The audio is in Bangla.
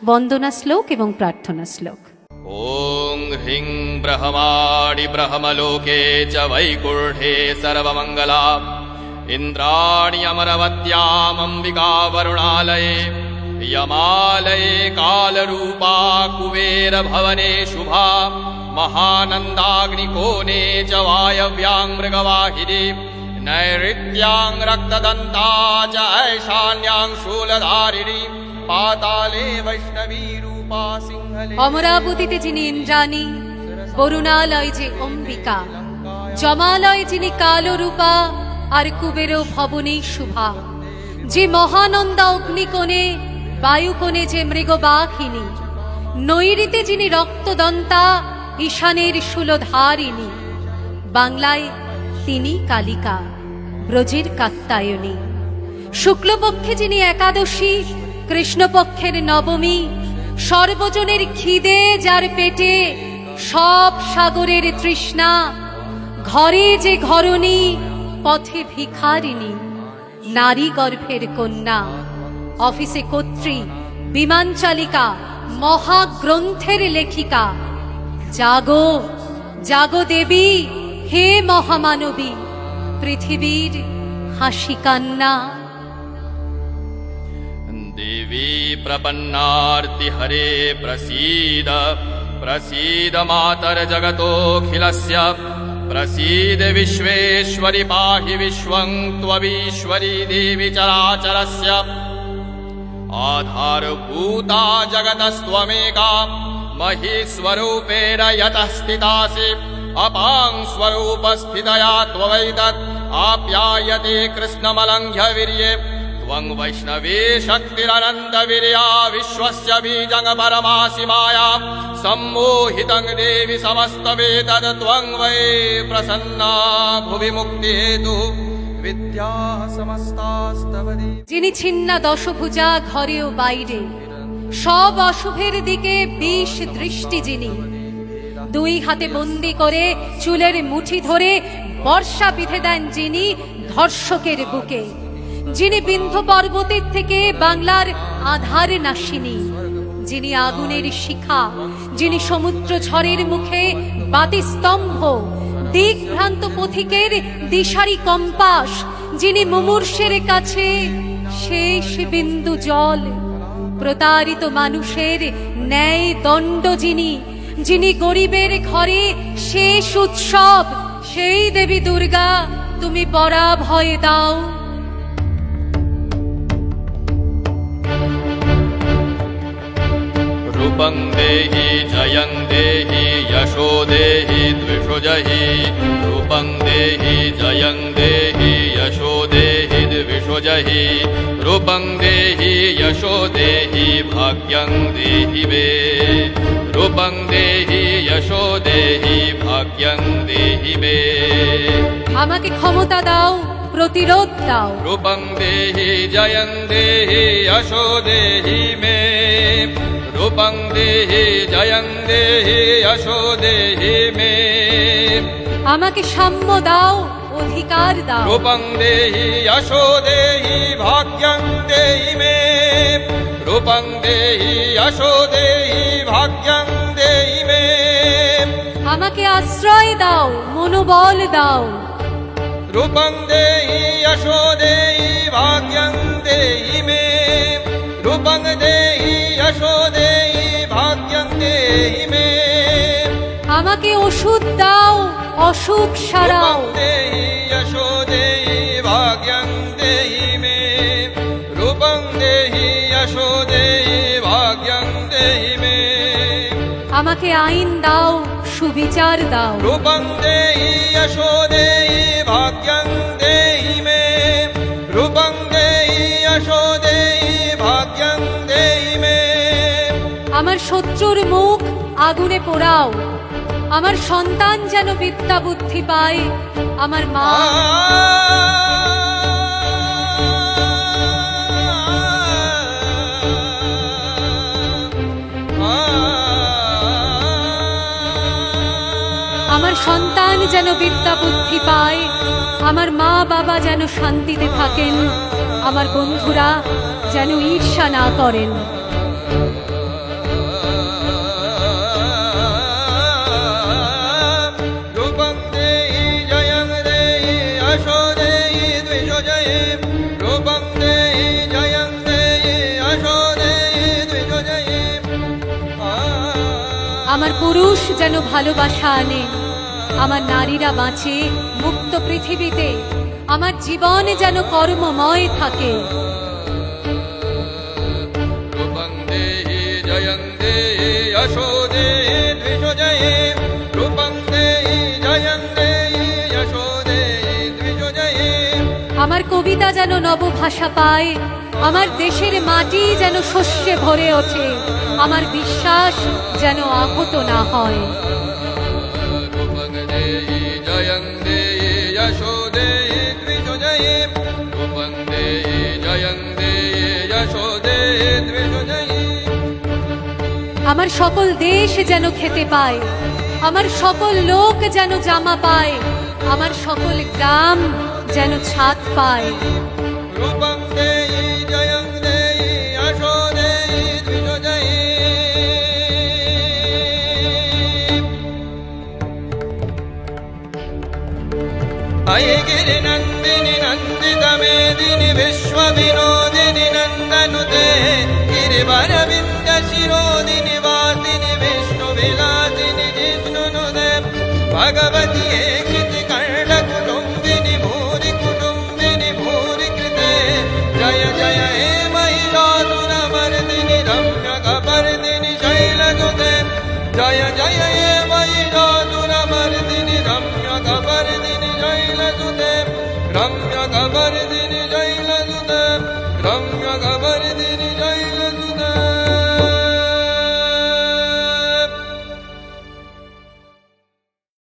বন্দনা শ্লোক এবং প্রার্থনা শ্লোক। ওং হ্রিং ব্রহ্মাণি ব্রহ্মলোকে চ বৈকুণ্ঠে সর্বমঙ্গলা ইন্দ্রাণি অমরবত্যাম অম্বিকা বরুণালয়ে यमालये कालरूपा कुबेर भवने शुभा महानन्दाग्निकोणे च वायव्यां मृगवाहिनी नैऋत्यां रक्तदन्ता च ऐशान्यां शूलधारिणी पाताले वैष्णवी रूपा सिंहले। অমরাবতীতে যিনি ইন্দ্রাণী, বরুণালয় যে অম্বিকা, জমালয় যিনি কালরূপা, আর কুবের ভবনে শুভা, যে মহানন্দা অগ্নিকোণে বায়ুকোণে যে মৃগবাহিনী, নৈঋতে যিনি রক্তদন্তা, ঈশানের শূলধারিণী। বাংলায় তিনি কালিকা, ব্রজের কাত্যায়নী। শুক্লপক্ষে যিনি একাদশী, কৃষ্ণপক্ষের নবমী। সর্বজনের খিদে যার পেটে, সব সাগরের তৃষ্ণা। ঘরে যে ঘরণী, পথে ভিখারিণী, নারী গর্ভের কন্যা। অফিসে কর্ত্রী, বিমান চালিকা, মহাগ্রন্থের লেখিকা। জাগো জাগো দেবী, হে মহামানবী, পৃথিবীর হাসি কান্না। देवी प्रपन्नार्ति हरे प्रसीद प्रसीद मातर जगतोऽखिलस्य प्रसीद विश्वेश्वरि पाहि विश्वं त्वमीश्वरी देवी चराचरस्य आधारभूता जगतस्त्वमेका महीस्वरूपेण यतः स्थितासि अपां स्वरूपस्थितया त्ववैतत् आप्यायते कृष्णमलङ्घ्य वीर्ये त्वं वैष्णवी शक्तिरनन्तवीर्या विश्वस्य बीजं परमासि माया सम्मोहितं देवि समस्तवेतत् त्वं वै प्रसन्ना भुवि मुक्तिहेतु विद्या समस्तास्तव देवी। যিনি ছিন্না দশভুজা, ঘরে ও বাইরে সব অশুভের দিকে বিষ দৃষ্টি যিনি, দুই হাতে বন্দি করে চুলের মুঠি ধরে বর্ষা বিধে দেন যিনি ধর্ষকের বুকে। যিনি বিন্ধ্য পর্বতের থেকে বাংলার আধার নাশিনী, যিনি আগুনের শিখা, যিনি সমুদ্র ঝড়ের মুখে বাতিস্তম্ভ, দিকভ্রান্ত পথিকের দিশারি কম্পাস, যিনি মুমূর্ষের কাছে শেষ বিন্দু জল, প্রতারিত মানুষের ন্যায় দণ্ড যিনি, যিনি গরিবের ঘরে শেষ উৎসব, সেই দেবী দুর্গা তুমি পরাভয় দাও। रूपं देहि जयं देहि यशो देहि द्विषुजहि रूपं देहि जयं देहि यशो देहि द्विषुजहि रूपं देहि यशो देहि भाग्यं देहि मे रूपं देहि यशो देहि भाग्यं देहि मे। আমাকে ক্ষমতা দাও, প্রতিরোধ দাও। रूपं देहि जयं देहि यशो देहि मे रूपं देहि जयं देहि यशो देहि मे। আমাকে সাম্য দাও, অধিকার দাও। रूपं देहि यशो देहि भाग्यं देहि मे रूपं देहि यशो देहि भाग्यं देहि मे। আমাকে আশ্রয় দাও, মনোবল দাও। रूपं देहि यशो देहि भाग्यं देहि मे रूपं देहि यशो देहि भाग्यं देहि मे। আমাকে ওষুধ দাও, অসুখ সারাও। रूपं देहि यशो देहि भाग्यं देहि मे रूपं देहि यशो देहि भाग्यं देहि मे। আমাকে আইন দাও, সুবিচার দাও। रूपं देहि यशो देहि भाग्यं देहि मे रूपं देहि यशो देहि भाग्यं देहि मे। আমার শত্রুর মুখ আগুনে পোড়াও, আমার সন্তান যেন বিদ্যা বুদ্ধি পায়। আমার মা আমার সন্তান যেন বিদ্যা বুদ্ধি পায়। আমার মা বাবা যেন শান্তিতে থাকেন। আমার বন্ধুরা যেন ঈর্ষা না করেন। আমার পুরুষ যেন ভালোবাসা আনে, আমার নারীরা বাঁচে মুক্ত পৃথিবীতে, আমার জীবন যেন কর্মময় থাকে। রূপং দেহি জয়ং দেহি যশো দেহি দ্বিজয়ে, রূপং দেহি জয়ং দেহি যশো দেহি দ্বিজয়ে। আমার কবিতা যেন নবভাষা পায়, আমার দেশের মাটি যেন শস্যে ভরে ওঠে, আমার বিশ্বাস যেন আহত না হয়। রূপং দেহি জয়ং দেহি যশো দেহি দ্বিজয়ে, রূপং দেহি জয়ং দেহি যশো দেহি দ্বিজয়ে। আমার সকল দেশ যেন খেতে পায়, আমার সকল লোক যেন জামা পায়, আমার সকল গ্রাম যেন ছাদ পায়। রূপং দেহি জয়ং দেহি যশো দেহি দ্বিজয়ে। अये गिरिनन्दिनि नन्दितमेदिनि विश्वविनोदिनि नन्दनुते, गिरिवरविन्दशिरोदिनि वासिनि विष्णुविलासिनि जिष्णुनुते, भगवति एकितिकर्णकुटुम्बिनि भूरि कुटुम्बिनि भूरि कृते। जय जय हे महिषासुरमर्दिनि रम्यकपर्दिनि शैलसुते, जय जय हे